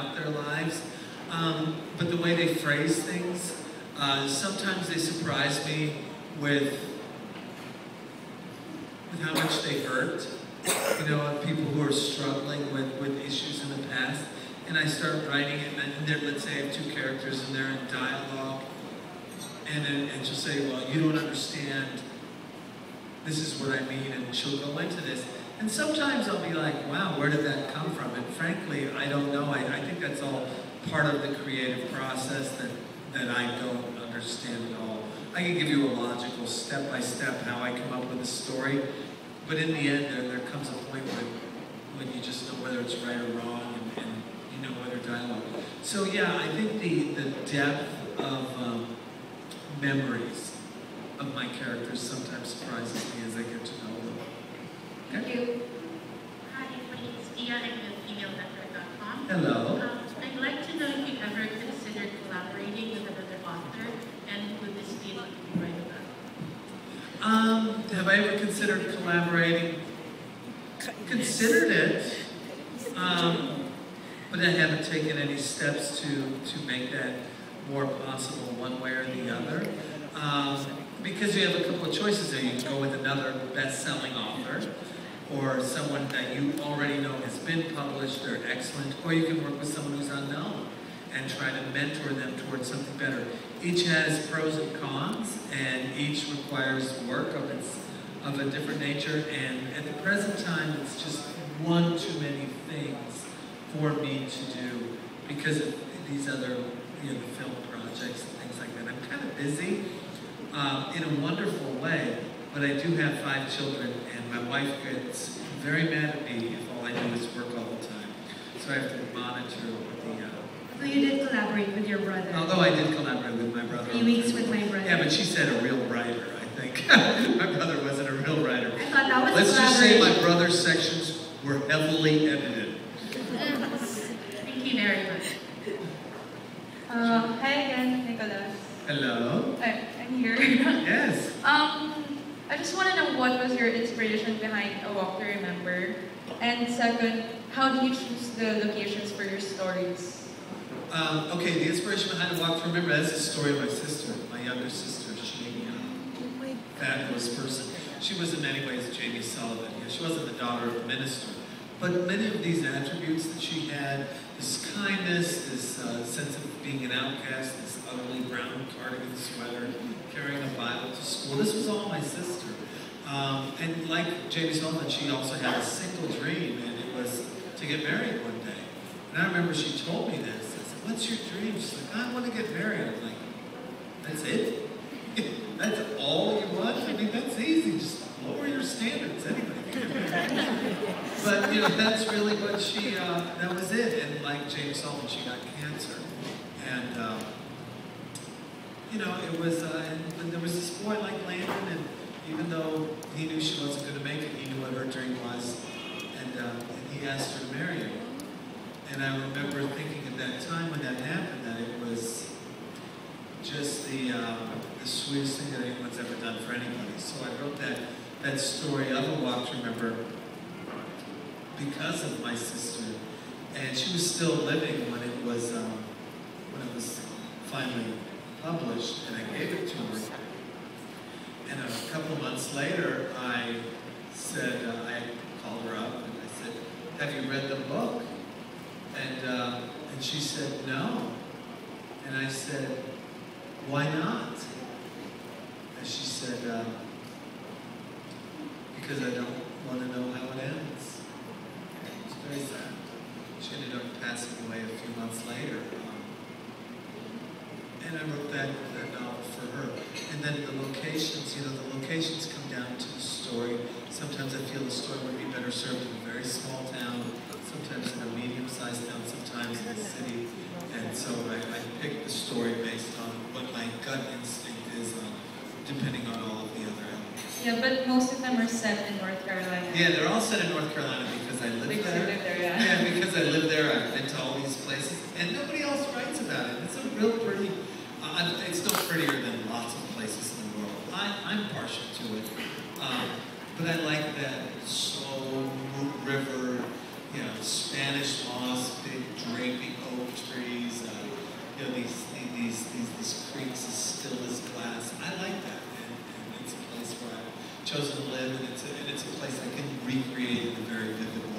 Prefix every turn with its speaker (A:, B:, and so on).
A: about their lives. But the way they phrase things, sometimes they surprise me with how much they hurt. You know, people who are struggling with issues in the past. And I start writing it, and then let's say I have two characters and they're in dialogue. And she'll say, well, you don't understand, this is what I mean, and she'll go into this. And sometimes I'll be like, wow, where did that come from? And frankly, I don't know. I think that's all part of the creative process that I don't understand at all. I can give you a logical, step-by-step how I come up with a story, but in the end, there comes a point when you just know whether it's right or wrong, and you know whether dialogue. So yeah, I think the depth of memories of my characters sometimes surprises me as I get to know them.
B: Thank you. Hi, my name is Dia. I'm with femaleauthor.com.
A: Hello.
B: I'd like to know if you ever considered collaborating with another author, and would this be what you write about?
A: Have I ever considered collaborating? Considered it, but I haven't taken any steps to make that more possible one way or the other. Because you have a couple of choices there. You can go with another best-selling author, or someone that you already know has been published, they're excellent, or you can work with someone who's unknown and try to mentor them towards something better. Each has pros and cons, and each requires work of a different nature, and at the present time, it's just one too many things for me to do because of these other, the film projects and things like that. I'm kind of busy in a wonderful way, but I do have 5 children, and my wife gets very mad at me if all I do is work all the time. So I have to monitor the...
C: So you did collaborate with your brother?
A: Although I did collaborate with my brother.
C: 3 weeks with my brother.
A: Yeah, but she said a real writer, I think. My brother wasn't a real writer.
C: I thought that was
A: Let's just say my brother's sections were heavily edited.
B: Thank you very much.
D: Hi again, Nicholas.
A: Hello.
D: I'm here.
A: Yes.
D: I just want to know what was your inspiration behind A Walk to Remember, and second, how do you choose the locations for your stories?
A: Okay, the inspiration behind A Walk to Remember, that's the story of my sister, my younger sister. She, fabulous person. She was in many ways Jamie Sullivan. She wasn't the daughter of a minister, but many of these attributes that she had, this kindness, this sense of being an outcast, this ugly brown cardigan sweater, carrying a Bible to school, this was all my sister. And like Jamie Sullivan, she also had a single dream, and it was to get married one day. And I remember she told me this. I said, what's your dream? She's like, I want to get married. I'm like, that's it? That's all you want? I mean, that's easy. Just lower your standards. Anybody can get married. But, that's really what she, that was it. And like Jamie Sullivan, she got cancer. And, it was, and there was this boy like Landon, and even though he knew she wasn't going to make it, he knew what her dream was. And he asked her to marry him. And I remember thinking at that time when that happened that it was just the sweetest thing that anyone's ever done for anybody. So I wrote that story of A Walk to Remember because of my sister. And she was still living when it was finally published, and I gave it to her. And a couple months later, I said, I called her up and I said, have you read the book? And she said, no. And I said, why not? And she said, because I don't want to know how it ends. It was very sad. She ended up passing away a few months later. And I wrote that novel for her. And then the locations, the locations come down to the story. Sometimes I feel the story would be better served in a very small town, sometimes in a medium-sized town, sometimes in a city. And so I picked the story based on what my gut instinct is, depending on all of the other elements.
D: Yeah, but most of them are set in North Carolina.
A: Yeah, they're all set in North Carolina because I live there.
D: Because you live there, yeah.
A: Yeah, because I live there. I've been to all these places, and nobody else writes about it. It's a real pretty. It's no prettier than lots of places in the world. I'm partial to it, but I like that slow river, Spanish moss, big draping you know, these creeks as still as glass. I like that, and it's a place where I've chosen to live, and it's a place I can recreate in a very vivid